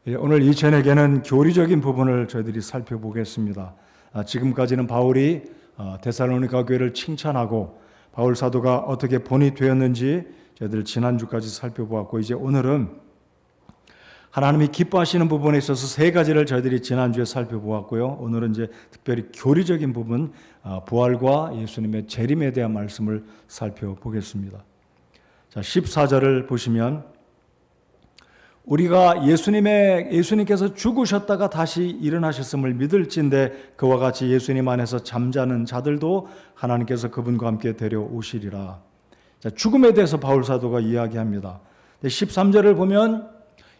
오늘 이 저녁에는 교리적인 부분을 저희들이 살펴보겠습니다. 지금까지는 바울이 데살로니가 교회를 칭찬하고 바울 사도가 어떻게 본이 되었는지 저희들 지난주까지 살펴보았고, 이제 오늘은 하나님이 기뻐하시는 부분에 있어서 세 가지를 저희들이 지난주에 살펴보았고요. 오늘은 이제 특별히 교리적인 부분, 부활과 예수님의 재림에 대한 말씀을 살펴보겠습니다. 자, 14절을 보시면 우리가 예수님께서 죽으셨다가 다시 일어나셨음을 믿을진대 그와 같이 예수님 안에서 잠자는 자들도 하나님께서 그분과 함께 데려오시리라. 자, 죽음에 대해서 바울 사도가 이야기합니다. 13절을 보면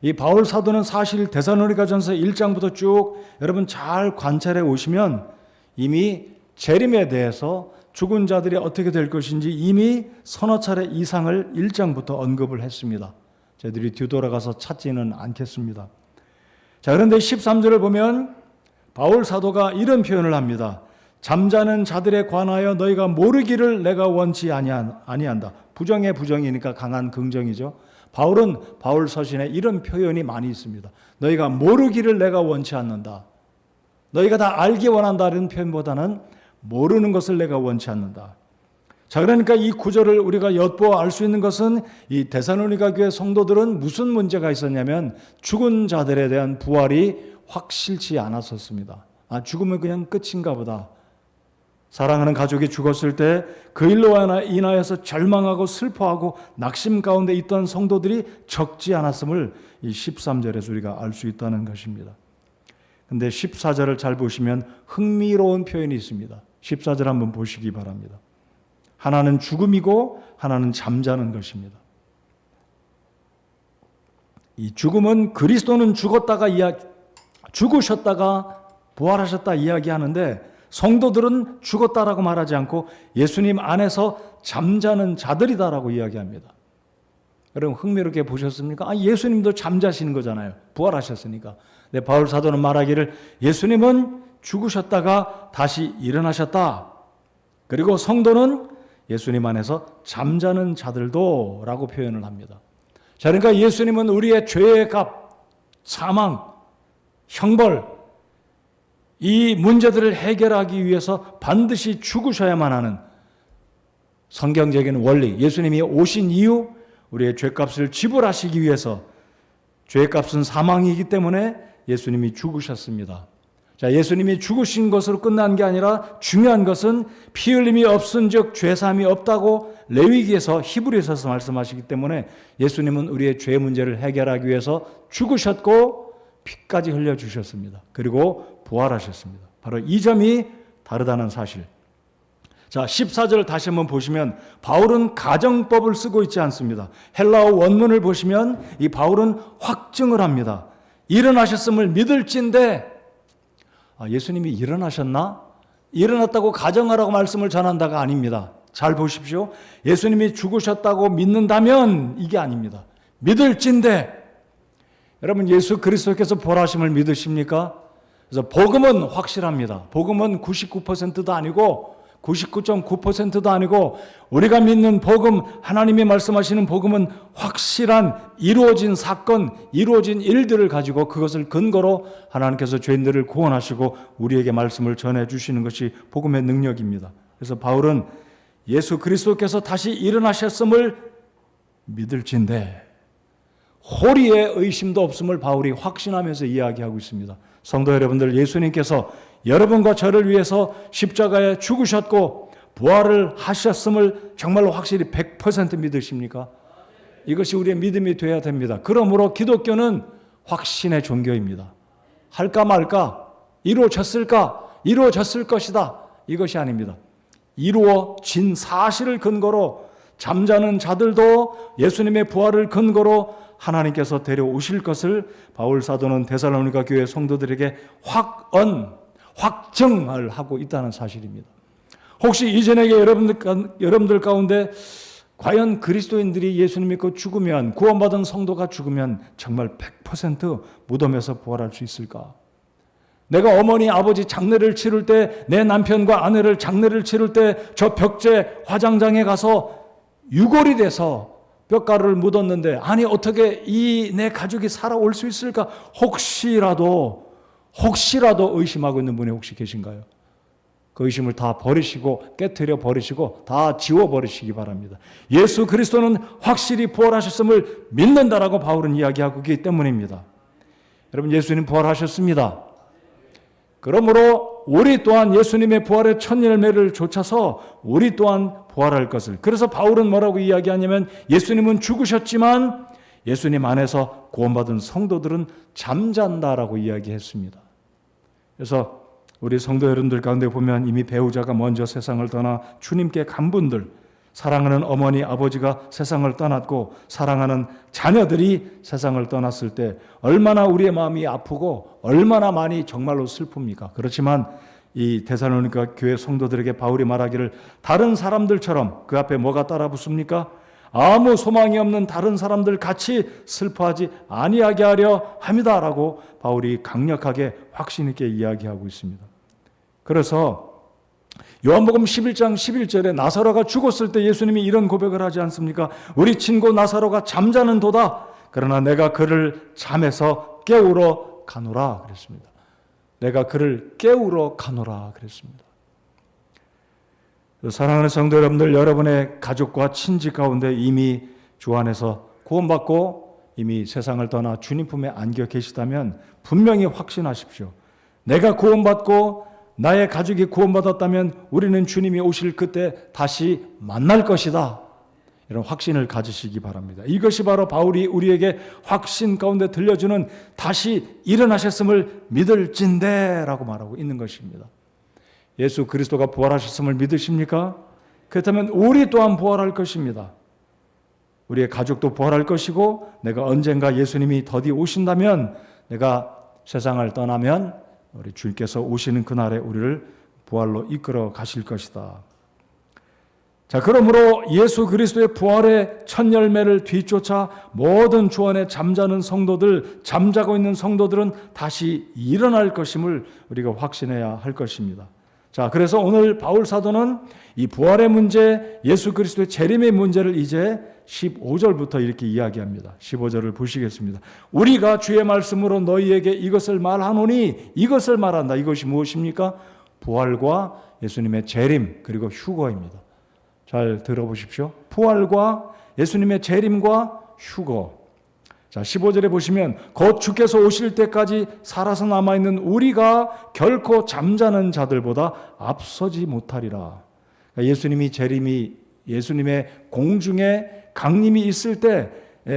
이 바울 사도는 사실 데살로니가전서 1장부터 쭉 여러분 잘 관찰해 오시면 이미 재림에 대해서 죽은 자들이 어떻게 될 것인지 이미 서너 차례 이상을 1장부터 언급을 했습니다. 저희들이 뒤돌아가서 찾지는 않겠습니다. 자, 그런데 13절을 보면 바울 사도가 이런 표현을 합니다. 잠자는 자들에 관하여 너희가 모르기를 내가 원치 아니한다. 부정의 부정이니까 강한 긍정이죠. 바울은 바울 서신에 이런 표현이 많이 있습니다. 너희가 모르기를 내가 원치 않는다. 너희가 다 알기 원한다는 표현보다는 모르는 것을 내가 원치 않는다. 자, 그러니까 이 구절을 우리가 엿보아 알 수 있는 것은 이 데살로니가 교회 성도들은 무슨 문제가 있었냐면 죽은 자들에 대한 부활이 확실치 않았었습니다. 죽으면 그냥 끝인가 보다. 사랑하는 가족이 죽었을 때 그 일로 인하여서 절망하고 슬퍼하고 낙심 가운데 있던 성도들이 적지 않았음을 이 13절에서 우리가 알 수 있다는 것입니다. 그런데 14절을 잘 보시면 흥미로운 표현이 있습니다. 14절 한번 보시기 바랍니다. 하나는 죽음이고 하나는 잠자는 것입니다. 이 죽음은 그리스도는 죽으셨다가 부활하셨다 이야기하는데 성도들은 죽었다라고 말하지 않고 예수님 안에서 잠자는 자들이다라고 이야기합니다. 여러분 흥미롭게 보셨습니까? 예수님도 잠자시는 거잖아요. 부활하셨으니까. 근데 바울 사도는 말하기를 예수님은 죽으셨다가 다시 일어나셨다. 그리고 성도는 예수님 안에서 잠자는 자들도 라고 표현을 합니다. 자, 그러니까 예수님은 우리의 죄의 값, 사망, 형벌, 이 문제들을 해결하기 위해서 반드시 죽으셔야만 하는 성경적인 원리, 예수님이 오신 이유, 우리의 죄값을 지불하시기 위해서 죄값은 사망이기 때문에 예수님이 죽으셨습니다. 자, 예수님이 죽으신 것으로 끝난 게 아니라 중요한 것은 피 흘림이 없은즉 죄사함이 없다고 레위기에서 히브리서에서 말씀하시기 때문에 예수님은 우리의 죄 문제를 해결하기 위해서 죽으셨고 피까지 흘려주셨습니다. 그리고 부활하셨습니다. 바로 이 점이 다르다는 사실. 자, 14절 다시 한번 보시면 바울은 가정법을 쓰고 있지 않습니다. 헬라어 원문을 보시면 이 바울은 확증을 합니다. 일어나셨음을 믿을진대 예수님이 일어나셨나? 일어났다고 가정하라고 말씀을 전한다가 아닙니다. 잘 보십시오. 예수님이 죽으셨다고 믿는다면 이게 아닙니다. 믿을진대 여러분 예수 그리스도께서 부활하심을 믿으십니까? 그래서 복음은 확실합니다. 복음은 99%도 아니고 99.9%도 아니고 우리가 믿는 복음, 하나님이 말씀하시는 복음은 확실한 이루어진 사건, 이루어진 일들을 가지고 그것을 근거로 하나님께서 죄인들을 구원하시고 우리에게 말씀을 전해주시는 것이 복음의 능력입니다. 그래서 바울은 예수 그리스도께서 다시 일어나셨음을 믿을진대 호리의 의심도 없음을 바울이 확신하면서 이야기하고 있습니다. 성도 여러분들, 예수님께서 여러분과 저를 위해서 십자가에 죽으셨고 부활을 하셨음을 정말로 확실히 100% 믿으십니까? 이것이 우리의 믿음이 되어야 됩니다. 그러므로 기독교는 확신의 종교입니다. 할까 말까? 이루어졌을까? 이루어졌을 것이다. 이것이 아닙니다. 이루어진 사실을 근거로 잠자는 자들도 예수님의 부활을 근거로 하나님께서 데려오실 것을 바울 사도는 데살로니가 교회 성도들에게 확증을 하고 있다는 사실입니다. 혹시 이전에 여러분들 가운데 과연 그리스도인들이 예수님 믿고 죽으면, 구원받은 성도가 죽으면 정말 100% 무덤에서 부활할 수 있을까? 내가 어머니 아버지 장례를 치를 때, 내 남편과 아내를 장례를 치를 때 저 벽제 화장장에 가서 유골이 돼서 뼈가루를 묻었는데 아니 어떻게 이 내 가족이 살아올 수 있을까? 혹시라도 의심하고 있는 분이 혹시 계신가요? 그 의심을 다 버리시고 깨트려 버리시고 다 지워버리시기 바랍니다. 예수 그리스도는 확실히 부활하셨음을 믿는다라고 바울은 이야기하고 있기 때문입니다. 여러분, 예수님 부활하셨습니다. 그러므로 우리 또한 예수님의 부활의 첫 열매를 좇아서 우리 또한 부활할 것을. 그래서 바울은 뭐라고 이야기하냐면 예수님은 죽으셨지만 예수님 안에서 구원받은 성도들은 잠잔다라고 이야기했습니다. 그래서 우리 성도 여러분들 가운데 보면 이미 배우자가 먼저 세상을 떠나 주님께 간 분들, 사랑하는 어머니, 아버지가 세상을 떠났고 사랑하는 자녀들이 세상을 떠났을 때 얼마나 우리의 마음이 아프고 얼마나 많이 정말로 슬픕니까? 그렇지만 이 데살로니가 교회 성도들에게 바울이 말하기를 다른 사람들처럼 그 앞에 뭐가 따라붙습니까? 아무 소망이 없는 다른 사람들 같이 슬퍼하지 아니하게 하려 합니다라고 바울이 강력하게 확신 있게 이야기하고 있습니다. 그래서 요한복음 11장 11절에 나사로가 죽었을 때 예수님이 이런 고백을 하지 않습니까? 우리 친구 나사로가 잠자는 도다. 그러나 내가 그를 잠에서 깨우러 가노라 그랬습니다. 내가 그를 깨우러 가노라 그랬습니다. 사랑하는 성도 여러분들, 여러분의 가족과 친지 가운데 이미 주 안에서 구원받고 이미 세상을 떠나 주님 품에 안겨 계시다면 분명히 확신하십시오. 내가 구원받고 나의 가족이 구원받았다면 우리는 주님이 오실 그때 다시 만날 것이다. 이런 확신을 가지시기 바랍니다. 이것이 바로 바울이 우리에게 확신 가운데 들려주는 다시 일어나셨음을 믿을진대라고 말하고 있는 것입니다. 예수 그리스도가 부활하셨음을 믿으십니까? 그렇다면 우리 또한 부활할 것입니다. 우리의 가족도 부활할 것이고 내가 언젠가 예수님이 더디 오신다면 내가 세상을 떠나면 우리 주님께서 오시는 그날에 우리를 부활로 이끌어 가실 것이다. 자, 그러므로 예수 그리스도의 부활의 첫 열매를 뒤쫓아 모든 주 안에 잠자는 성도들, 잠자고 있는 성도들은 다시 일어날 것임을 우리가 확신해야 할 것입니다. 자, 그래서 오늘 바울 사도는 이 부활의 문제, 예수 그리스도의 재림의 문제를 이제 15절부터 이렇게 이야기합니다. 15절을 보시겠습니다. 우리가 주의 말씀으로 너희에게 이것을 말하노니, 이것을 말한다. 이것이 무엇입니까? 부활과 예수님의 재림 그리고 휴거입니다. 잘 들어보십시오. 부활과 예수님의 재림과 휴거. 자, 15절에 보시면 곧 주께서 오실 때까지 살아서 남아있는 우리가 결코 잠자는 자들보다 앞서지 못하리라. 그러니까 예수님이 재림이, 예수님의 공중에 강림이 있을 때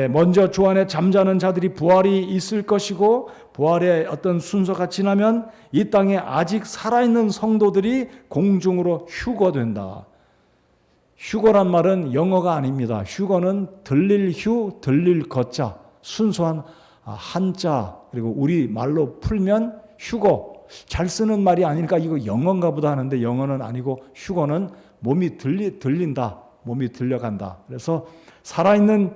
먼저 주 안에 잠자는 자들이 부활이 있을 것이고, 부활의 어떤 순서가 지나면 이 땅에 아직 살아있는 성도들이 공중으로 휴거된다. 휴거란 말은 영어가 아닙니다. 휴거는 들릴 휴, 들릴 거자, 순수한 한자, 그리고 우리 말로 풀면 휴거. 잘 쓰는 말이 아니니까 이거 영어인가 보다 하는데 영어는 아니고 휴거는 몸이 들린다, 몸이 들려간다. 그래서 살아있는,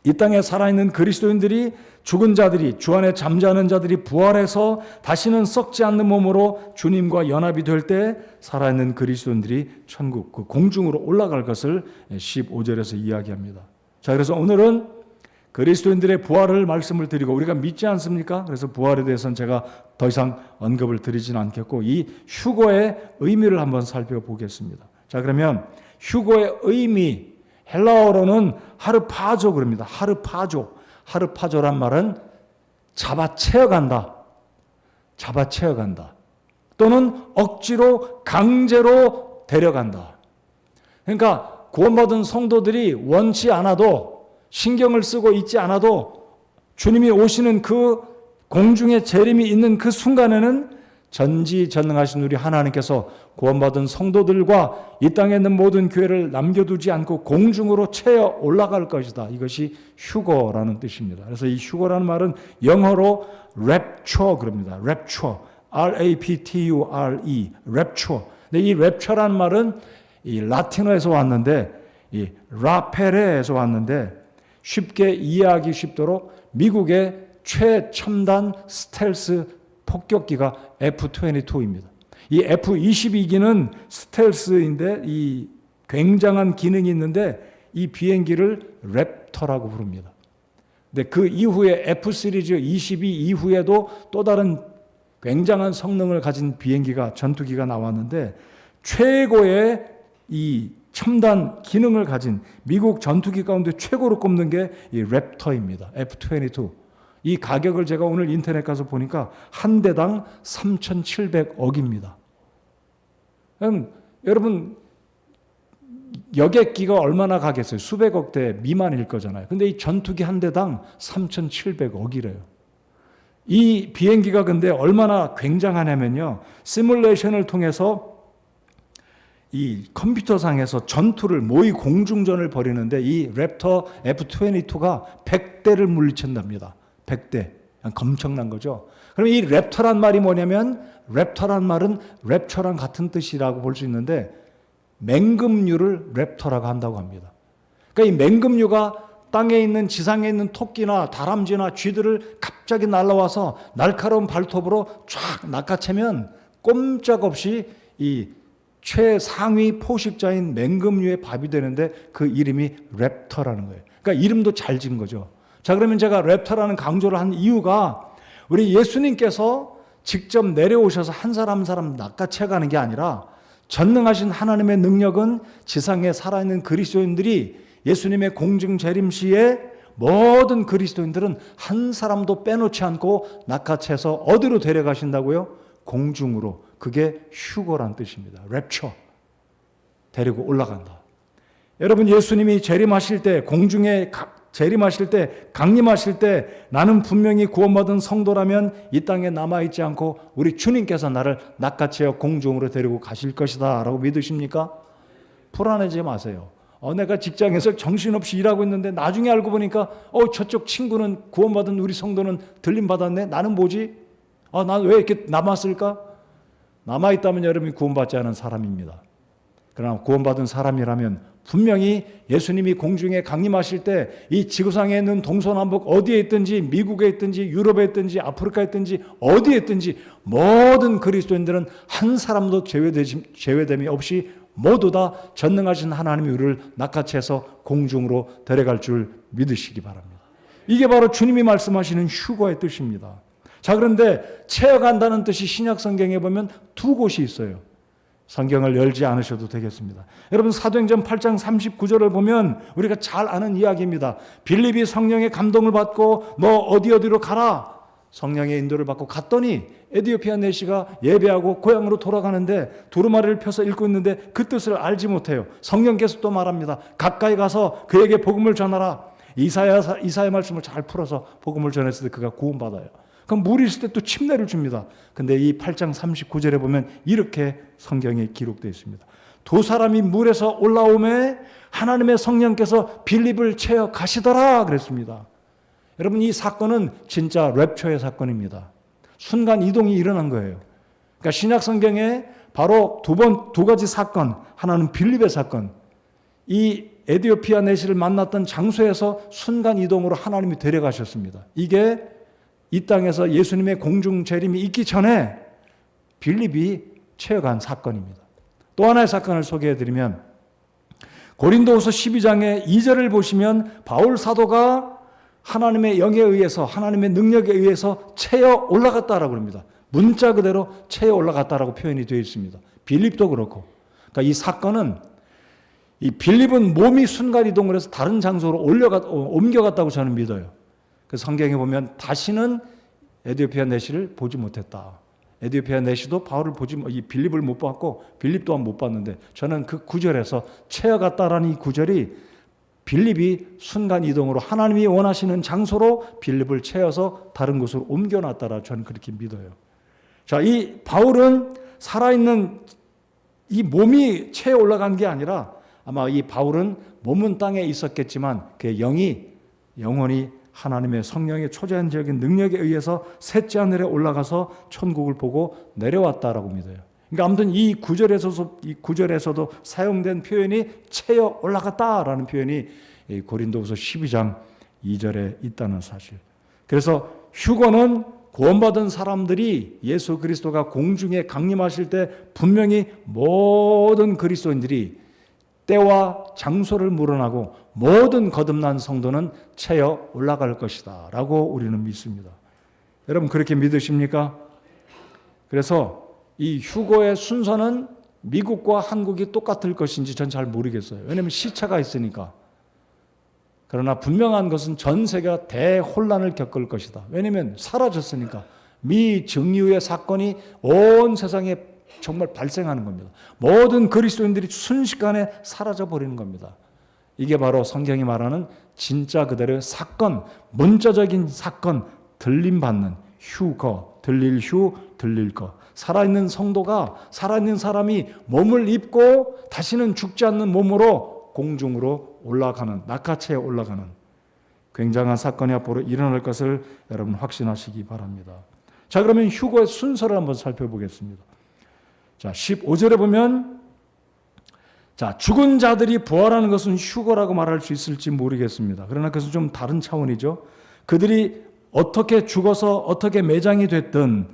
이 땅에 살아있는 그리스도인들이, 죽은 자들이, 주 안에 잠자는 자들이 부활해서 다시는 썩지 않는 몸으로 주님과 연합이 될 때 살아있는 그리스도인들이 천국, 그 공중으로 올라갈 것을 15절에서 이야기합니다. 자, 그래서 오늘은 그리스도인들의 부활을 말씀을 드리고, 우리가 믿지 않습니까? 그래서 부활에 대해서는 제가 더 이상 언급을 드리지는 않겠고, 이 휴거의 의미를 한번 살펴보겠습니다. 자, 그러면 휴거의 의미, 헬라어로는 하르파조 그럽니다. 하르파조. 하르파조란 말은 잡아채어간다. 잡아채어간다. 또는 억지로, 강제로 데려간다. 그러니까 구원받은 성도들이 원치 않아도, 신경을 쓰고 있지 않아도 주님이 오시는 그 공중의 재림이 있는 그 순간에는 전지전능하신 우리 하나님께서 구원받은 성도들과 이 땅에 있는 모든 교회를 남겨두지 않고 공중으로 채어 올라갈 것이다. 이것이 휴거라는 뜻입니다. 그래서 이 휴거라는 말은 영어로 rapture 그럽니다. rapture, R-A-P-T-U-R-E, rapture. 근데 이 rapture라는 말은 이 라틴어에서 왔는데, 이 라페레에서 왔는데, 쉽게 이해하기 쉽도록 미국의 최첨단 스텔스 폭격기가 F-22입니다. 이 F-22기는 스텔스인데 이 굉장한 기능이 있는데 이 비행기를 랩터라고 부릅니다. 근데 그 이후에 F 시리즈 22 이후에도 또 다른 굉장한 성능을 가진 비행기가 전투기가 나왔는데 최고의 이 첨단 기능을 가진 미국 전투기 가운데 최고로 꼽는 게 이 랩터입니다. F-22. 이 가격을 제가 오늘 인터넷 가서 보니까 한 대당 3,700억입니다. 여러분 여객기가 얼마나 가겠어요? 수백억 대 미만일 거잖아요. 근데 이 전투기 한 대당 3,700억이래요. 이 비행기가 근데 얼마나 굉장하냐면요. 시뮬레이션을 통해서 이 컴퓨터상에서 전투를 모의 공중전을 벌이는데 이 랩터 F-22가 100대를 물리친답니다. 100대. 엄청난 거죠. 그럼 이 랩터란 말이 뭐냐면 랩터란 말은 랩처랑 같은 뜻이라고 볼 수 있는데 맹금류를 랩터라고 한다고 합니다. 그러니까 이 맹금류가 땅에 있는 지상에 있는 토끼나 다람쥐나 쥐들을 갑자기 날아와서 날카로운 발톱으로 쫙 낚아채면 꼼짝없이 이 최상위 포식자인 맹금류의 밥이 되는데 그 이름이 랩터라는 거예요. 그러니까 이름도 잘 지은 거죠. 자, 그러면 제가 랩터라는 강조를 한 이유가 우리 예수님께서 직접 내려오셔서 한 사람 한 사람 낚아채가는 게 아니라 전능하신 하나님의 능력은 지상에 살아있는 그리스도인들이 예수님의 공중 재림 시에 모든 그리스도인들은 한 사람도 빼놓지 않고 낚아채서 어디로 데려가신다고요? 공중으로. 그게 휴거란 뜻입니다. 랩처. 데리고 올라간다. 여러분 예수님이 재림하실 때 공중에 재림하실 때 강림하실 때 나는 분명히 구원받은 성도라면 이 땅에 남아있지 않고 우리 주님께서 나를 낚아채어 공중으로 데리고 가실 것이다 라고 믿으십니까? 불안해지지 마세요. 내가 직장에서 정신없이 일하고 있는데 나중에 알고 보니까 저쪽 친구는 구원받은 우리 성도는 들림받았네. 나는 뭐지? 난 왜 이렇게 남았을까? 남아있다면 여러분이 구원받지 않은 사람입니다. 그러나 구원받은 사람이라면 분명히 예수님이 공중에 강림하실 때 이 지구상에 있는 동서남북 어디에 있든지 미국에 있든지 유럽에 있든지 아프리카에 있든지 어디에 있든지 모든 그리스도인들은 한 사람도 제외됨이 없이 모두 다 전능하신 하나님이 우리를 낚아채서 공중으로 데려갈 줄 믿으시기 바랍니다. 이게 바로 주님이 말씀하시는 휴거의 뜻입니다. 자, 그런데 채어간다는 뜻이 신약 성경에 보면 두 곳이 있어요. 성경을 열지 않으셔도 되겠습니다. 여러분 사도행전 8장 39절을 보면 우리가 잘 아는 이야기입니다. 빌립이 성령의 감동을 받고 너 어디로 가라. 성령의 인도를 받고 갔더니 에디오피아 내시가 예배하고 고향으로 돌아가는데 두루마리를 펴서 읽고 있는데 그 뜻을 알지 못해요. 성령께서 또 말합니다. 가까이 가서 그에게 복음을 전하라. 이사야 말씀을 잘 풀어서 복음을 전했을 때 그가 구원받아요. 그럼 물이 있을 때 또 침례를 줍니다. 근데 이 8장 39절에 보면 이렇게 성경에 기록되어 있습니다. 두 사람이 물에서 올라오매 하나님의 성령께서 빌립을 채워 가시더라 그랬습니다. 여러분 이 사건은 진짜 랩처의 사건입니다. 순간 이동이 일어난 거예요. 그러니까 신약 성경에 바로 두 가지 사건, 하나는 빌립의 사건, 이 에디오피아 내시를 만났던 장소에서 순간 이동으로 하나님이 데려가셨습니다. 이게 이 땅에서 예수님의 공중 재림이 있기 전에 빌립이 채워간 사건입니다. 또 하나의 사건을 소개해드리면 고린도후서 12장의 2절을 보시면 바울 사도가 하나님의 영에 의해서 하나님의 능력에 의해서 채어 올라갔다라고 합니다. 문자 그대로 채어 올라갔다라고 표현이 되어 있습니다. 빌립도 그렇고. 그러니까 이 사건은 이 빌립은 몸이 순간 이동을 해서 다른 장소로 옮겨갔다고 저는 믿어요. 그래서 성경에 보면 다시는 에디오피아 내시를 보지 못했다. 에디오피아 내시도 바울을 이 빌립을 못 봤고 빌립 또한 못 봤는데 저는 그 구절에서 채어갔다라는 이 구절이 빌립이 순간 이동으로 하나님이 원하시는 장소로 빌립을 채워서 다른 곳으로 옮겨놨다라 저는 그렇게 믿어요. 자, 이 바울은 살아있는 이 몸이 채어 올라간 게 아니라 아마 이 바울은 몸은 땅에 있었겠지만 그의 영혼이 하나님의 성령의 초자연적인 능력에 의해서 셋째 하늘에 올라가서 천국을 보고 내려왔다라고 믿어요. 그러니까 아무튼 이 구절에서도 사용된 표현이 채어 올라갔다라는 표현이 고린도후서 12장 2절에 있다는 사실. 그래서 휴거는 구원받은 사람들이 예수 그리스도가 공중에 강림하실 때 분명히 모든 그리스도인들이 때와 장소를 물어나고 모든 거듭난 성도는 채어 올라갈 것이다 라고 우리는 믿습니다. 여러분 그렇게 믿으십니까? 그래서 이 휴거의 순서는 미국과 한국이 똑같을 것인지 전 잘 모르겠어요. 왜냐하면 시차가 있으니까. 그러나 분명한 것은 전 세계가 대혼란을 겪을 것이다. 왜냐하면 사라졌으니까. 미 증류의 사건이 온 세상에 정말 발생하는 겁니다. 모든 그리스도인들이 순식간에 사라져 버리는 겁니다. 이게 바로 성경이 말하는 진짜 그대로의 사건, 문자적인 사건, 들림받는 휴거, 들릴 휴, 들릴 거. 살아있는 성도가, 살아있는 사람이 몸을 입고 다시는 죽지 않는 몸으로 공중으로 올라가는, 낙하체에 올라가는 굉장한 사건이 앞으로 일어날 것을 여러분 확신하시기 바랍니다. 자, 그러면 휴거의 순서를 한번 살펴보겠습니다. 자, 15절에 보면, 자, 죽은 자들이 부활하는 것은 휴거라고 말할 수 있을지 모르겠습니다. 그러나 그것은 좀 다른 차원이죠. 그들이 어떻게 죽어서 어떻게 매장이 됐든,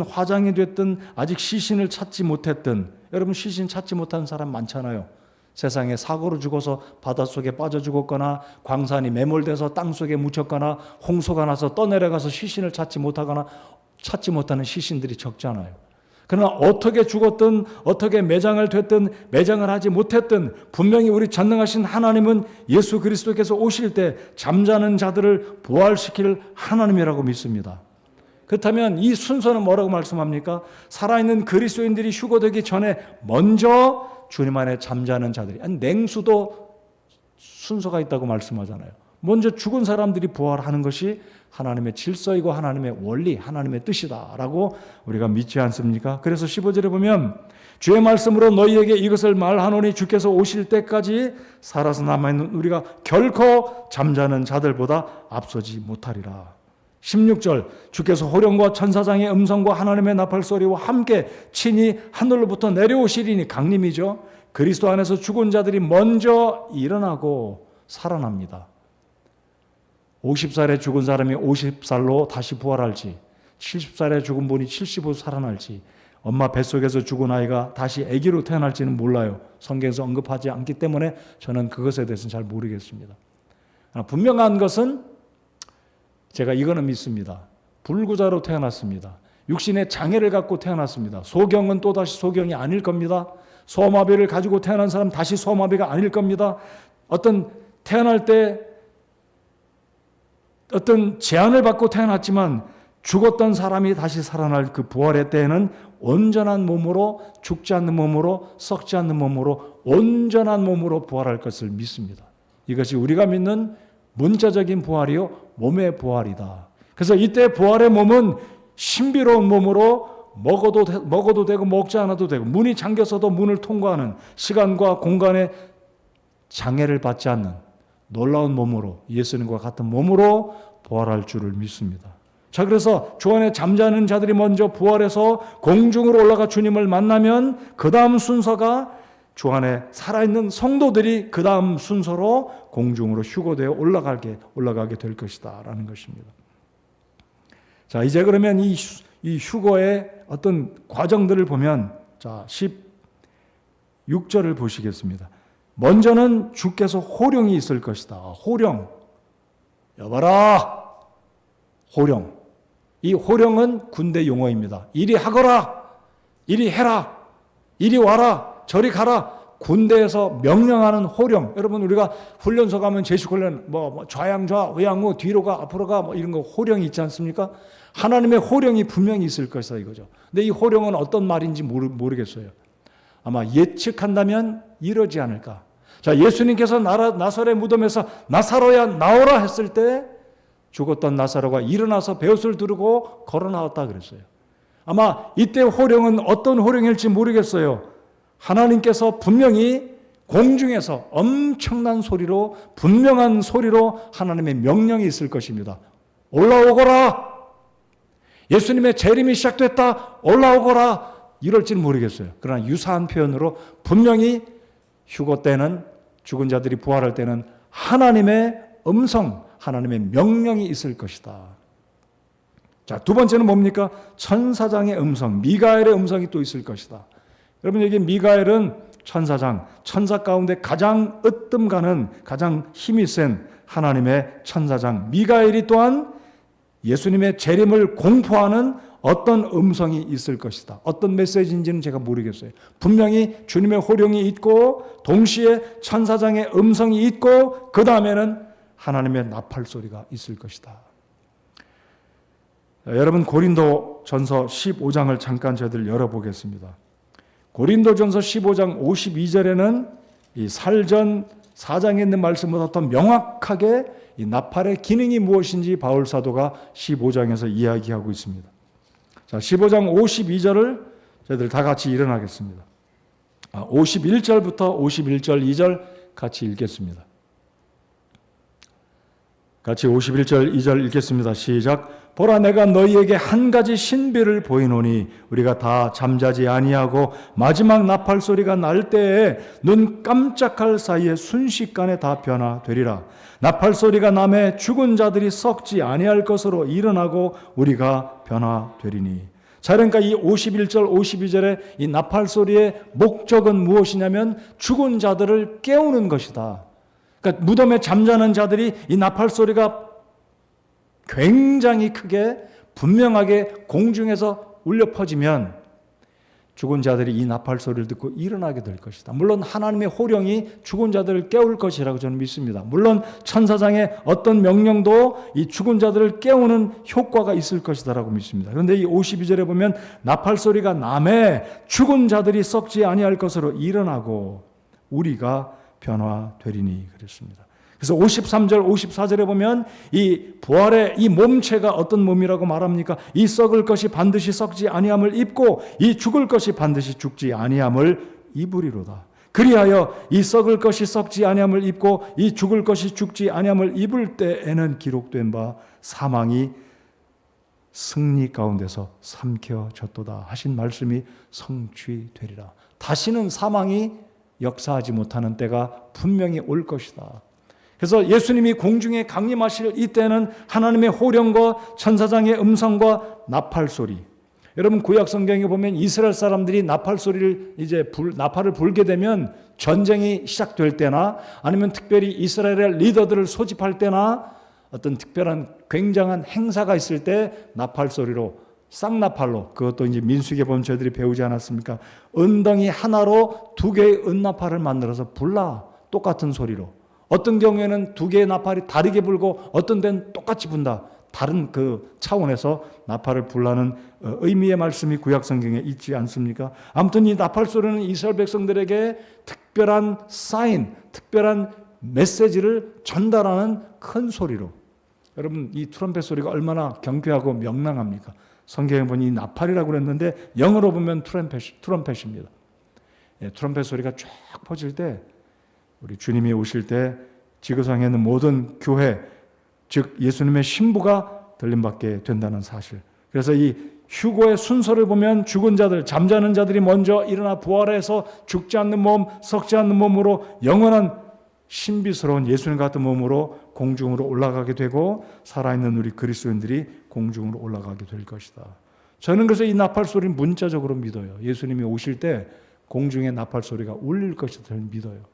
화장이 됐든, 아직 시신을 찾지 못했든, 여러분 시신 찾지 못한 사람 많잖아요. 세상에 사고로 죽어서 바닷속에 빠져 죽었거나 광산이 매몰돼서 땅속에 묻혔거나 홍수가 나서 떠내려가서 시신을 찾지 못하거나 찾지 못하는 시신들이 적잖아요. 그러나 어떻게 죽었든 어떻게 매장을 됐든 매장을 하지 못했든 분명히 우리 전능하신 하나님은 예수 그리스도께서 오실 때 잠자는 자들을 부활시킬 하나님이라고 믿습니다. 그렇다면 이 순서는 뭐라고 말씀합니까? 살아있는 그리스도인들이 휴거되기 전에 먼저 주님 안에 잠자는 자들이, 아니 냉수도 순서가 있다고 말씀하잖아요. 먼저 죽은 사람들이 부활하는 것이 하나님의 질서이고 하나님의 원리, 하나님의 뜻이다라고 우리가 믿지 않습니까? 그래서 15절에 보면 주의 말씀으로 너희에게 이것을 말하노니 주께서 오실 때까지 살아서 남아있는 우리가 결코 잠자는 자들보다 앞서지 못하리라. 16절 주께서 호령과 천사장의 음성과 하나님의 나팔 소리와 함께 친히 하늘로부터 내려오시리니 강림이죠. 그리스도 안에서 죽은 자들이 먼저 일어나고 살아납니다. 50살에 죽은 사람이 50살로 다시 부활할지, 70살에 죽은 분이 70으로 살아날지, 엄마 뱃속에서 죽은 아이가 다시 아기로 태어날지는 몰라요. 성경에서 언급하지 않기 때문에 저는 그것에 대해서는 잘 모르겠습니다. 분명한 것은 제가 이거는 믿습니다. 불구자로 태어났습니다. 육신의 장애를 갖고 태어났습니다. 소경은 또다시 소경이 아닐 겁니다. 소마비를 가지고 태어난 사람 다시 소마비가 아닐 겁니다. 어떤 태어날 때 어떤 제한을 받고 태어났지만 죽었던 사람이 다시 살아날 그 부활의 때에는 온전한 몸으로, 죽지 않는 몸으로, 썩지 않는 몸으로, 온전한 몸으로 부활할 것을 믿습니다. 이것이 우리가 믿는 문자적인 부활이요, 몸의 부활이다. 그래서 이때 부활의 몸은 신비로운 몸으로 먹어도 되고 먹지 않아도 되고 문이 잠겼어도 문을 통과하는 시간과 공간의 장애를 받지 않는 놀라운 몸으로, 예수님과 같은 몸으로 부활할 줄을 믿습니다. 자, 그래서 주 안에 잠자는 자들이 먼저 부활해서 공중으로 올라가 주님을 만나면 그 다음 순서가 주 안에 살아있는 성도들이 그 다음 순서로 공중으로 휴거되어 올라가게 될 것이다 라는 것입니다. 자, 이제 그러면 이 휴거의 어떤 과정들을 보면, 자, 16절을 보시겠습니다. 먼저는 주께서 호령이 있을 것이다. 호령. 여봐라. 호령. 이 호령은 군대 용어입니다. 이리 하거라. 이리 해라. 이리 와라. 저리 가라. 군대에서 명령하는 호령. 여러분 우리가 훈련소 가면 제식훈련 좌양좌, 우양우, 뒤로 가, 앞으로 가 이런 거 호령이 있지 않습니까? 하나님의 호령이 분명히 있을 것이다 이거죠. 근데 이 호령은 어떤 말인지 모르겠어요. 아마 예측한다면 이러지 않을까. 자, 예수님께서 나사렛 무덤에서 나사로야 나오라 했을 때 죽었던 나사로가 일어나서 베옷을 두르고 걸어 나왔다 그랬어요. 아마 이때 호령은 어떤 호령일지 모르겠어요. 하나님께서 분명히 공중에서 엄청난 소리로, 분명한 소리로 하나님의 명령이 있을 것입니다. 올라오거라. 예수님의 재림이 시작됐다. 올라오거라. 이럴지는 모르겠어요. 그러나 유사한 표현으로 분명히 휴거 때는, 죽은 자들이 부활할 때는 하나님의 음성, 하나님의 명령이 있을 것이다. 자, 두 번째는 뭡니까? 천사장의 음성, 미가엘의 음성이 또 있을 것이다. 여러분, 여기 미가엘은 천사장, 천사 가운데 가장 으뜸가는 가장 힘이 센 하나님의 천사장 미가엘이 또한 예수님의 재림을 공포하는 어떤 음성이 있을 것이다. 어떤 메시지인지는 제가 모르겠어요. 분명히 주님의 호령이 있고 동시에 천사장의 음성이 있고 그 다음에는 하나님의 나팔 소리가 있을 것이다. 여러분 고린도전서 15장을 잠깐 저희들 열어보겠습니다. 고린도전서 15장 52절에는 이 살전 4장에 있는 말씀보다 더 명확하게 이 나팔의 기능이 무엇인지 바울 사도가 15장에서 이야기하고 있습니다. 자, 15장 52절을 저희들 다 같이 일어나겠습니다. 51절부터 51절 2절 같이 읽겠습니다. 같이 51절 2절 읽겠습니다. 시작. 보라 내가 너희에게 한 가지 신비를 보이노니 우리가 다 잠자지 아니하고 마지막 나팔 소리가 날 때에 눈 깜짝할 사이에 순식간에 다 변화되리라. 나팔 소리가 남에 죽은 자들이 썩지 아니할 것으로 일어나고 우리가 변화되리니. 자, 그러니까 이 51절 52절의 이 나팔 소리의 목적은 무엇이냐면 죽은 자들을 깨우는 것이다. 그러니까 무덤에 잠자는 자들이 이 나팔 소리가 굉장히 크게 분명하게 공중에서 울려 퍼지면 죽은 자들이 이 나팔 소리를 듣고 일어나게 될 것이다. 물론 하나님의 호령이 죽은 자들을 깨울 것이라고 저는 믿습니다. 물론 천사장의 어떤 명령도 이 죽은 자들을 깨우는 효과가 있을 것이다라고 믿습니다. 그런데 이 52절에 보면 나팔 소리가 남에 죽은 자들이 썩지 아니할 것으로 일어나고 우리가 변화되리니 그랬습니다. 그래서 53절, 54절에 보면 이 부활의 이 몸체가 어떤 몸이라고 말합니까? 이 썩을 것이 반드시 썩지 아니함을 입고 이 죽을 것이 반드시 죽지 아니함을 입으리로다. 그리하여 이 썩을 것이 썩지 아니함을 입고 이 죽을 것이 죽지 아니함을 입을 때에는 기록된 바 사망이 승리 가운데서 삼켜졌도다 하신 말씀이 성취되리라. 다시는 사망이 역사하지 못하는 때가 분명히 올 것이다. 그래서 예수님이 공중에 강림하실 이때는 하나님의 호령과 천사장의 음성과 나팔 소리. 여러분 구약 성경에 보면 이스라엘 사람들이 나팔 소리를 나팔을 불게 되면 전쟁이 시작될 때나 아니면 특별히 이스라엘의 리더들을 소집할 때나 어떤 특별한 굉장한 행사가 있을 때 나팔 소리로 쌍나팔로 그것도 이제 민수기에 보면 저희들이 배우지 않았습니까? 은덩이 하나로 두 개의 은나팔을 만들어서 불라 똑같은 소리로. 어떤 경우에는 두 개의 나팔이 다르게 불고 어떤 데는 똑같이 분다. 다른 그 차원에서 나팔을 불라는 의미의 말씀이 구약 성경에 있지 않습니까? 아무튼 이 나팔 소리는 이스라엘 백성들에게 특별한 사인, 특별한 메시지를 전달하는 큰 소리로. 여러분 이 트럼펫 소리가 얼마나 경쾌하고 명랑합니까? 성경에 보니 나팔이라고 그랬는데 영어로 보면 트럼펫입니다. 예, 트럼펫 소리가 쫙 퍼질 때 우리 주님이 오실 때 지구상에 있는 모든 교회, 즉 예수님의 신부가 들림받게 된다는 사실. 그래서 이 휴거의 순서를 보면 죽은 자들, 잠자는 자들이 먼저 일어나 부활해서 죽지 않는 몸, 썩지 않는 몸으로 영원한 신비스러운 예수님 같은 몸으로 공중으로 올라가게 되고 살아있는 우리 그리스도인들이 공중으로 올라가게 될 것이다. 저는 그래서 이 나팔 소리는 문자적으로 믿어요. 예수님이 오실 때 공중에 나팔 소리가 울릴 것이다 저는 믿어요.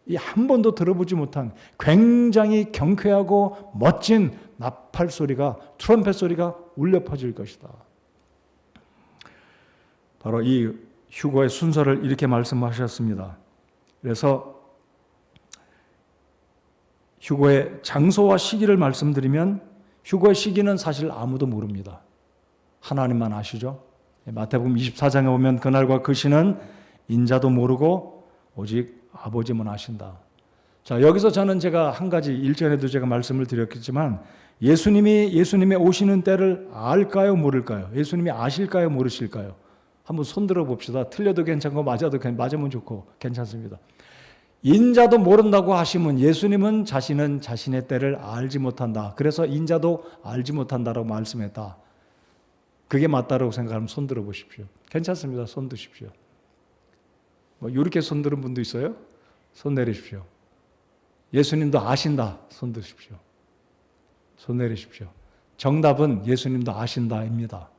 이 한 번도 들어보지 못한 굉장히 경쾌하고 멋진 나팔 소리가, 트럼펫 소리가 울려 퍼질 것이다. 바로 이 휴거의 순서를 이렇게 말씀하셨습니다. 그래서 휴거의 장소와 시기를 말씀드리면 휴거의 시기는 사실 아무도 모릅니다. 하나님만 아시죠? 마태복음 24장에 보면 그날과 그 시는 인자도 모르고 오직 아버지만 아신다. 자, 여기서 저는 제가 한 가지 일전에도 제가 말씀을 드렸겠지만 예수님의 오시는 때를 알까요, 모를까요? 예수님이 아실까요, 모르실까요? 한번 손들어 봅시다. 틀려도 괜찮고 맞으면 좋고 괜찮습니다. 인자도 모른다고 하시면 예수님은 자신은 자신의 때를 알지 못한다. 그래서 인자도 알지 못한다라고 말씀했다. 그게 맞다라고 생각하면 손들어 보십시오. 괜찮습니다. 손 드십시오. 뭐 이렇게 손드는 분도 있어요? 손 내리십시오. 예수님도 아신다. 손 드십시오. 손 내리십시오. 정답은 예수님도 아신다입니다.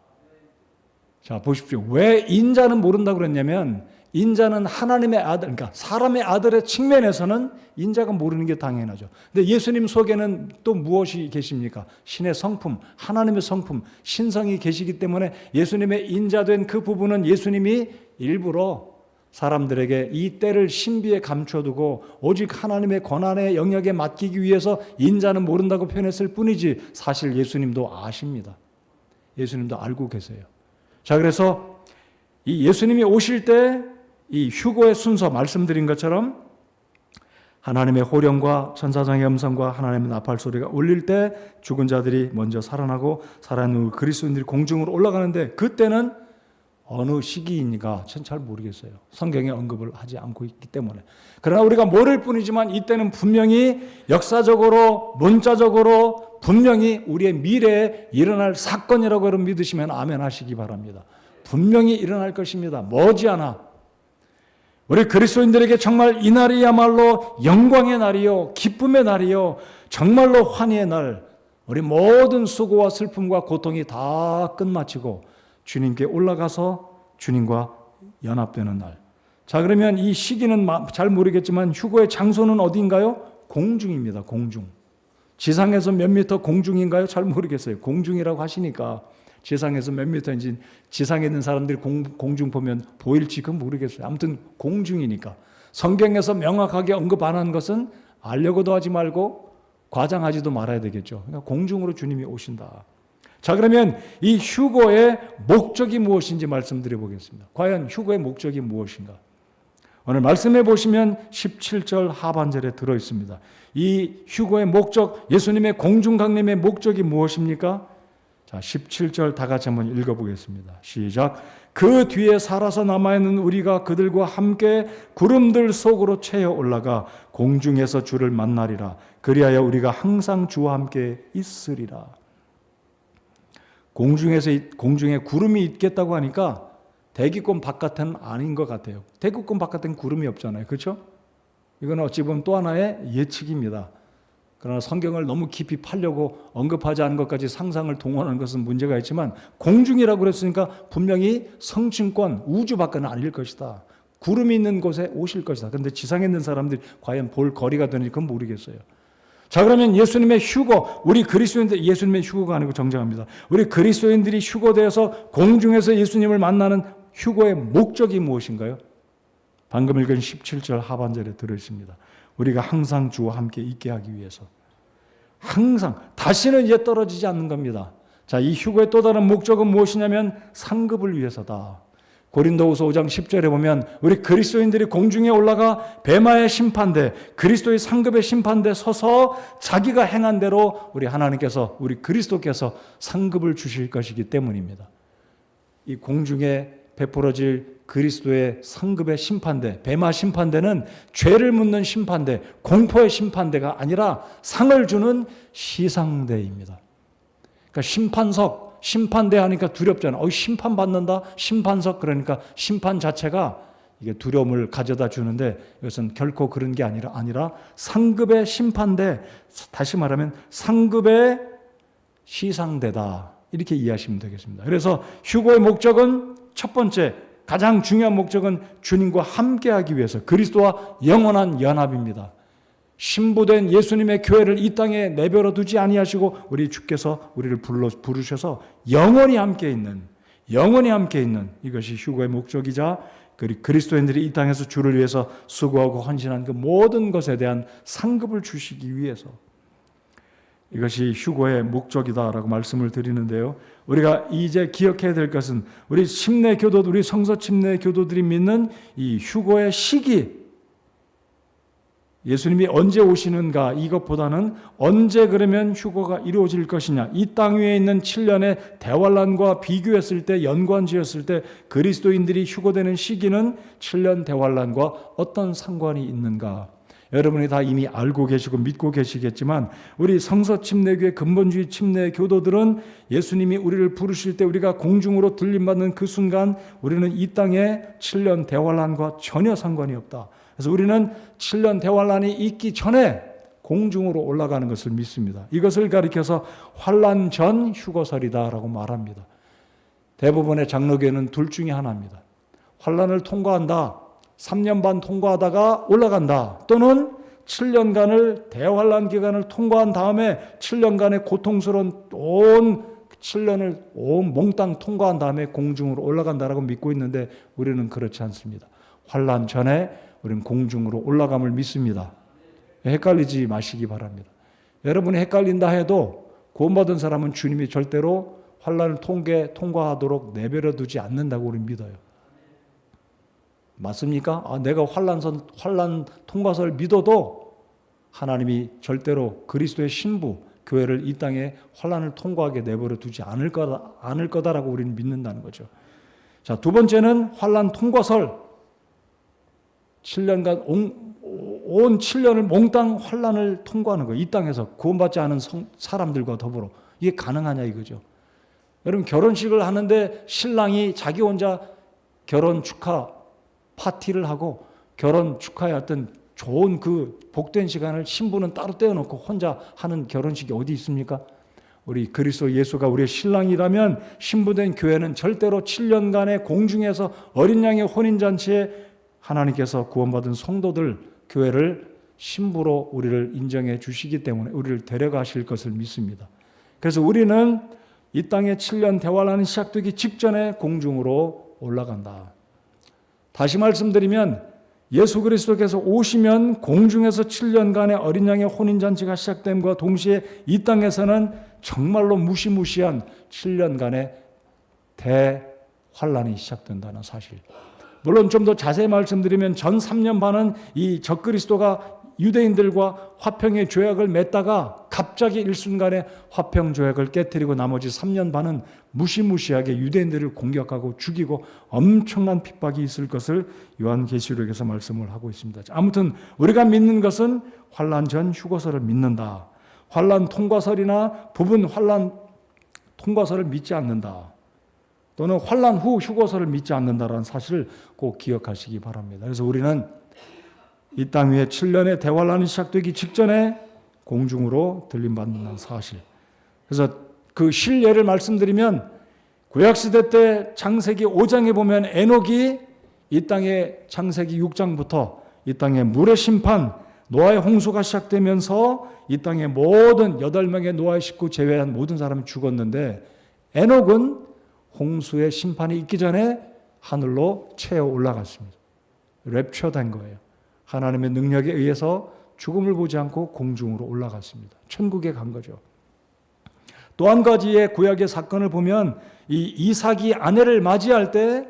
자, 보십시오. 왜 인자는 모른다고 그랬냐면 인자는 하나님의 아들, 그러니까 사람의 아들의 측면에서는 인자가 모르는 게 당연하죠. 근데 예수님 속에는 또 무엇이 계십니까? 신의 성품, 하나님의 성품, 신성이 계시기 때문에 예수님의 인자된 그 부분은 예수님이 일부러 사람들에게 이 때를 신비에 감춰두고 오직 하나님의 권한의 영역에 맡기기 위해서 인자는 모른다고 표현했을 뿐이지 사실 예수님도 아십니다. 예수님도 알고 계세요. 자, 그래서 이 예수님이 오실 때 이 휴거의 순서 말씀드린 것처럼 하나님의 호령과 천사장의 음성과 하나님의 나팔 소리가 울릴 때 죽은 자들이 먼저 살아나고 살아난 그리스도인들이 공중으로 올라가는데 그때는 어느 시기인가 잘 모르겠어요. 성경에 언급을 하지 않고 있기 때문에. 그러나 우리가 모를 뿐이지만 이때는 분명히 역사적으로 문자적으로 분명히 우리의 미래에 일어날 사건이라고 여러분 믿으시면 아멘 하시기 바랍니다. 분명히 일어날 것입니다. 머지않아 우리 그리스도인들에게 정말 이 날이야말로 영광의 날이요 기쁨의 날이요 정말로 환희의 날, 우리 모든 수고와 슬픔과 고통이 다 끝마치고 주님께 올라가서 주님과 연합되는 날. 자, 그러면 이 시기는 잘 모르겠지만 휴거의 장소는 어디인가요? 공중입니다. 공중. 지상에서 몇 미터 공중인가요? 잘 모르겠어요. 공중이라고 하시니까 지상에서 몇 미터인지, 지상에 있는 사람들이 공중 보면 보일지 그건 모르겠어요. 아무튼 공중이니까. 성경에서 명확하게 언급 안 한 것은 알려고도 하지 말고 과장하지도 말아야 되겠죠. 그러니까 공중으로 주님이 오신다. 자, 그러면 이 휴거의 목적이 무엇인지 말씀드려 보겠습니다. 과연 휴거의 목적이 무엇인가? 오늘 말씀해 보시면 17절 하반절에 들어 있습니다. 이 휴거의 목적, 예수님의 공중 강림의 목적이 무엇입니까? 자, 17절 다 같이 한번 읽어보겠습니다. 시작. 그 뒤에 살아서 남아있는 우리가 그들과 함께 구름들 속으로 채어 올라가 공중에서 주를 만나리라. 그리하여 우리가 항상 주와 함께 있으리라. 공중에 구름이 있겠다고 하니까 대기권 바깥은 아닌 것 같아요. 대기권 바깥은 구름이 없잖아요. 그렇죠? 이건 어찌 보면 또 하나의 예측입니다. 그러나 성경을 너무 깊이 파려고 언급하지 않은 것까지 상상을 동원하는 것은 문제가 있지만 공중이라고 그랬으니까 분명히 성층권, 우주 밖은 아닐 것이다. 구름이 있는 곳에 오실 것이다. 그런데 지상에 있는 사람들이 과연 볼 거리가 되는지 그건 모르겠어요. 자, 그러면 예수님의 휴거, 우리 그리스도인들, 예수님의 휴거가 아니고 정정합니다. 우리 그리스도인들이 휴거되어서 공중에서 예수님을 만나는 휴거의 목적이 무엇인가요? 방금 읽은 17절 하반절에 들어있습니다. 우리가 항상 주와 함께 있게 하기 위해서. 항상, 다시는 이제 떨어지지 않는 겁니다. 자, 이 휴거의 또 다른 목적은 무엇이냐면 상급을 위해서다. 고린도후서 5장 10절에 보면 우리 그리스도인들이 공중에 올라가 베마의 심판대, 그리스도의 상급의 심판대 서서 자기가 행한 대로 우리 하나님께서, 우리 그리스도께서 상급을 주실 것이기 때문입니다. 이 공중에 베풀어질 그리스도의 상급의 심판대, 베마 심판대는 죄를 묻는 심판대, 공포의 심판대가 아니라 상을 주는 시상대입니다. 그러니까 심판석, 심판대 하니까 두렵잖아요. 심판받는다, 심판석, 그러니까 심판 자체가 이게 두려움을 가져다 주는데 이것은 결코 그런 게 아니라 상급의 심판대, 다시 말하면 상급의 시상대다. 이렇게 이해하시면 되겠습니다. 그래서 휴거의 목적은 첫 번째, 가장 중요한 목적은 주님과 함께하기 위해서 그리스도와 영원한 연합입니다. 신부된 예수님의 교회를 이 땅에 내버려 두지 아니하시고 우리 주께서 우리를 부르셔서 영원히 함께 있는 이것이 휴거의 목적이자 그리스도인들이 이 땅에서 주를 위해서 수고하고 헌신한 그 모든 것에 대한 상급을 주시기 위해서 이것이 휴거의 목적이다라고 말씀을 드리는데요. 우리가 이제 기억해야 될 것은 우리 침례 교도들, 우리 성서 침례 교도들이 믿는 이 휴거의 시기, 예수님이 언제 오시는가 이것보다는 언제 그러면 휴거가 이루어질 것이냐, 이 땅 위에 있는 7년의 대환란과 비교했을 때, 연관지었을 때 그리스도인들이 휴거되는 시기는 7년 대환란과 어떤 상관이 있는가. 여러분이 다 이미 알고 계시고 믿고 계시겠지만 우리 성서 침례교회 근본주의 침례 교도들은 예수님이 우리를 부르실 때 우리가 공중으로 들림받는 그 순간 우리는 이 땅의 7년 대환란과 전혀 상관이 없다. 그래서 우리는 7년 대환란이 있기 전에 공중으로 올라가는 것을 믿습니다. 이것을 가리켜서 환란 전 휴거설이다라고 말합니다. 대부분의 장로교회는 둘 중에 하나입니다. 환난을 통과한다. 3년 반 통과하다가 올라간다. 또는 7년간을 대환란 기간을 통과한 다음에 7년간의 고통스러운 온 7년을 온 몽땅 통과한 다음에 공중으로 올라간다라고 믿고 있는데 우리는 그렇지 않습니다. 환난 전에 우리는 공중으로 올라감을 믿습니다. 헷갈리지 마시기 바랍니다. 여러분이 헷갈린다 해도 구원받은 사람은 주님이 절대로 환난을 통과하도록 내버려 두지 않는다고 우리는 믿어요. 맞습니까? 내가 환난 통과서를 믿어도 하나님이 절대로 그리스도의 신부 교회를 이 땅에 환난을 통과하게 내버려 두지 않을 거다라고 우리는 믿는다는 거죠. 자, 두 번째는 환난 통과설. 7년간 온 7년을 몽땅 환난을 통과하는 거예요. 이 땅에서 구원받지 않은 사람들과 더불어. 이게 가능하냐 이거죠. 여러분 결혼식을 하는데 신랑이 자기 혼자 결혼 축하 파티를 하고 결혼 축하의 어떤 좋은 그 복된 시간을 신부는 따로 떼어놓고 혼자 하는 결혼식이 어디 있습니까? 우리 그리스도 예수가 우리의 신랑이라면 신부된 교회는 절대로 7년간의 공중에서 어린 양의 혼인잔치에 하나님께서 구원받은 성도들 교회를 신부로 우리를 인정해 주시기 때문에 우리를 데려가실 것을 믿습니다. 그래서 우리는 이 땅의 7년 대환란이 시작되기 직전에 공중으로 올라간다. 다시 말씀드리면 예수 그리스도께서 오시면 공중에서 7년간의 어린 양의 혼인잔치가 시작됨과 동시에 이 땅에서는 정말로 무시무시한 7년간의 대환란이 시작된다는 사실. 물론 좀 더 자세히 말씀드리면 전 3년 반은 이 적그리스도가 유대인들과 화평의 조약을 맺다가 갑자기 일순간에 화평 조약을 깨뜨리고 나머지 3년 반은 무시무시하게 유대인들을 공격하고 죽이고 엄청난 핍박이 있을 것을 요한계시록에서 말씀을 하고 있습니다. 아무튼 우리가 믿는 것은 환난 전 휴거설을 믿는다. 환난 통과설이나 부분 환난 통과설을 믿지 않는다. 또는 환난 후 휴거설을 믿지 않는다라는 사실을 꼭 기억하시기 바랍니다. 그래서 우리는 이 땅 위에 7년의 대환란이 시작되기 직전에 공중으로 들림받는 사실. 그래서 그 실예를 말씀드리면 구약시대 때 창세기 5장에 보면 에녹이 이 땅의 창세기 6장부터 이 땅의 물의 심판, 노아의 홍수가 시작되면서 이 땅의 모든 8명의 노아의 식구 제외한 모든 사람이 죽었는데 에녹은 홍수의 심판이 있기 전에 하늘로 채워 올라갔습니다. 랩처된 거예요. 하나님의 능력에 의해서 죽음을 보지 않고 공중으로 올라갔습니다. 천국에 간 거죠. 또 한 가지의 구약의 사건을 보면 이 이삭이 아내를 맞이할 때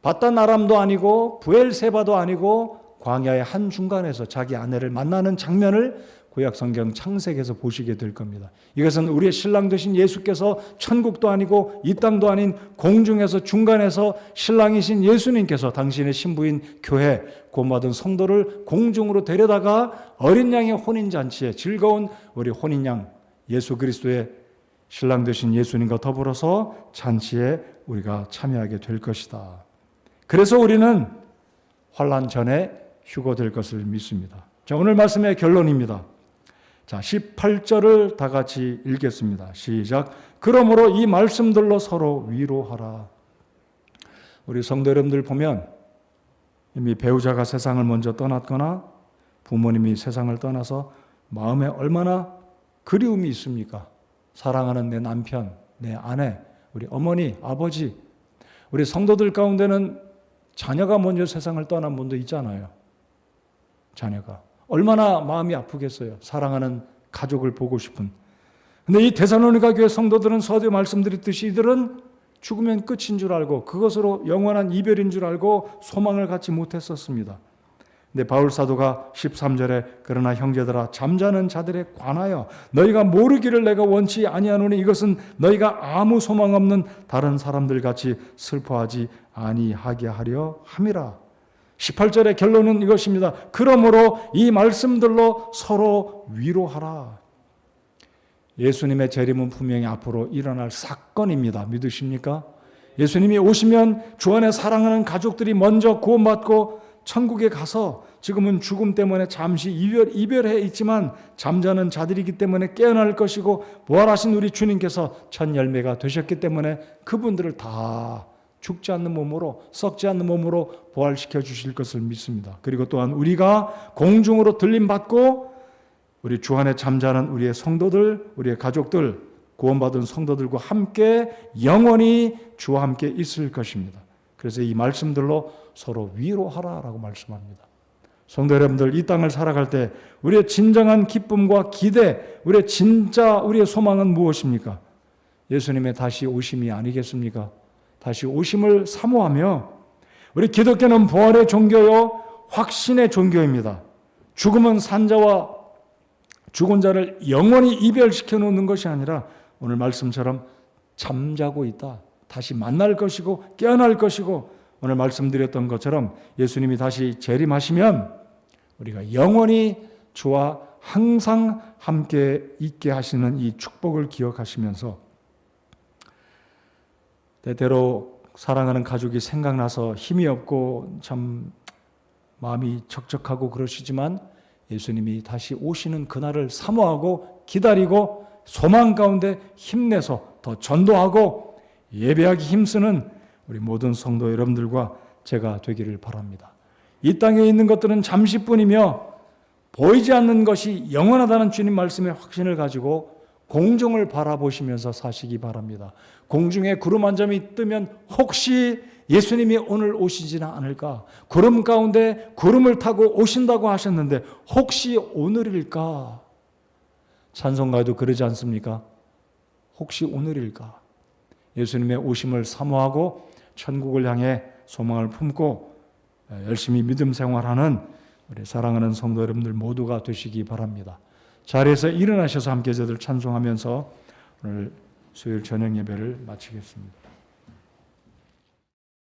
바단 아람도 아니고 부엘세바도 아니고 광야의 한 중간에서 자기 아내를 만나는 장면을 구약 성경 창세기에서 보시게 될 겁니다. 이것은 우리의 신랑 되신 예수께서 천국도 아니고 이 땅도 아닌 공중에서 중간에서 신랑이신 예수님께서 당신의 신부인 교회 구원받은 성도를 공중으로 데려다가 어린 양의 혼인잔치에 즐거운 우리 혼인양 예수 그리스도의 신랑 되신 예수님과 더불어서 잔치에 우리가 참여하게 될 것이다. 그래서 우리는 환난 전에 휴거될 것을 믿습니다. 자, 오늘 말씀의 결론입니다. 자, 18절을 다 같이 읽겠습니다. 시작. 그러므로 이 말씀들로 서로 위로하라. 우리 성도 여러분들 보면 이미 배우자가 세상을 먼저 떠났거나 부모님이 세상을 떠나서 마음에 얼마나 그리움이 있습니까? 사랑하는 내 남편, 내 아내, 우리 어머니, 아버지, 우리 성도들 가운데는 자녀가 먼저 세상을 떠난 분도 있잖아요. 자녀가. 얼마나 마음이 아프겠어요. 사랑하는 가족을 보고 싶은. 근데 이 데살로니가 교회 성도들은 서두에 말씀드렸듯이 이들은 죽으면 끝인 줄 알고 그것으로 영원한 이별인 줄 알고 소망을 갖지 못했었습니다. 근데 바울 사도가 13절에 그러나 형제들아 잠자는 자들에 관하여 너희가 모르기를 내가 원치 아니하노니 이것은 너희가 아무 소망 없는 다른 사람들 같이 슬퍼하지 아니하게 하려 함이라. 18절의 결론은 이것입니다. 그러므로 이 말씀들로 서로 위로하라. 예수님의 재림은 분명히 앞으로 일어날 사건입니다. 믿으십니까? 예수님이 오시면 주 안에 사랑하는 가족들이 먼저 구원받고 천국에 가서 지금은 죽음 때문에 잠시 이별해 있지만 잠자는 자들이기 때문에 깨어날 것이고 부활하신 우리 주님께서 첫 열매가 되셨기 때문에 그분들을 다 죽지 않는 몸으로, 썩지 않는 몸으로 부활시켜 주실 것을 믿습니다. 그리고 또한 우리가 공중으로 들림받고 우리 주 안에 잠자는 우리의 성도들, 우리의 가족들, 구원받은 성도들과 함께 영원히 주와 함께 있을 것입니다. 그래서 이 말씀들로 서로 위로하라라고 말씀합니다. 성도 여러분들, 이 땅을 살아갈 때 우리의 진정한 기쁨과 기대, 우리의 소망은 무엇입니까? 예수님의 다시 오심이 아니겠습니까? 다시 오심을 사모하며, 우리 기독교는 부활의 종교요 확신의 종교입니다. 죽음은 산자와 죽은 자를 영원히 이별시켜 놓는 것이 아니라 오늘 말씀처럼 잠자고 있다. 다시 만날 것이고 깨어날 것이고, 오늘 말씀드렸던 것처럼 예수님이 다시 재림하시면 우리가 영원히 주와 항상 함께 있게 하시는 이 축복을 기억하시면서, 때때로 사랑하는 가족이 생각나서 힘이 없고 참 마음이 적적하고 그러시지만 예수님이 다시 오시는 그날을 사모하고 기다리고 소망 가운데 힘내서 더 전도하고 예배하기 힘쓰는 우리 모든 성도 여러분들과 제가 되기를 바랍니다. 이 땅에 있는 것들은 잠시뿐이며 보이지 않는 것이 영원하다는 주님 말씀의 확신을 가지고 공중을 바라보시면서 사시기 바랍니다. 공중에 구름 한 점이 뜨면 혹시 예수님이 오늘 오시지는 않을까? 구름 가운데 구름을 타고 오신다고 하셨는데 혹시 오늘일까? 찬송가에도 그러지 않습니까? 혹시 오늘일까? 예수님의 오심을 사모하고 천국을 향해 소망을 품고 열심히 믿음 생활하는 우리 사랑하는 성도 여러분들 모두가 되시기 바랍니다. 자리에서 일어나셔서 함께 저들 찬송하면서 오늘 수요일 저녁 예배를 마치겠습니다.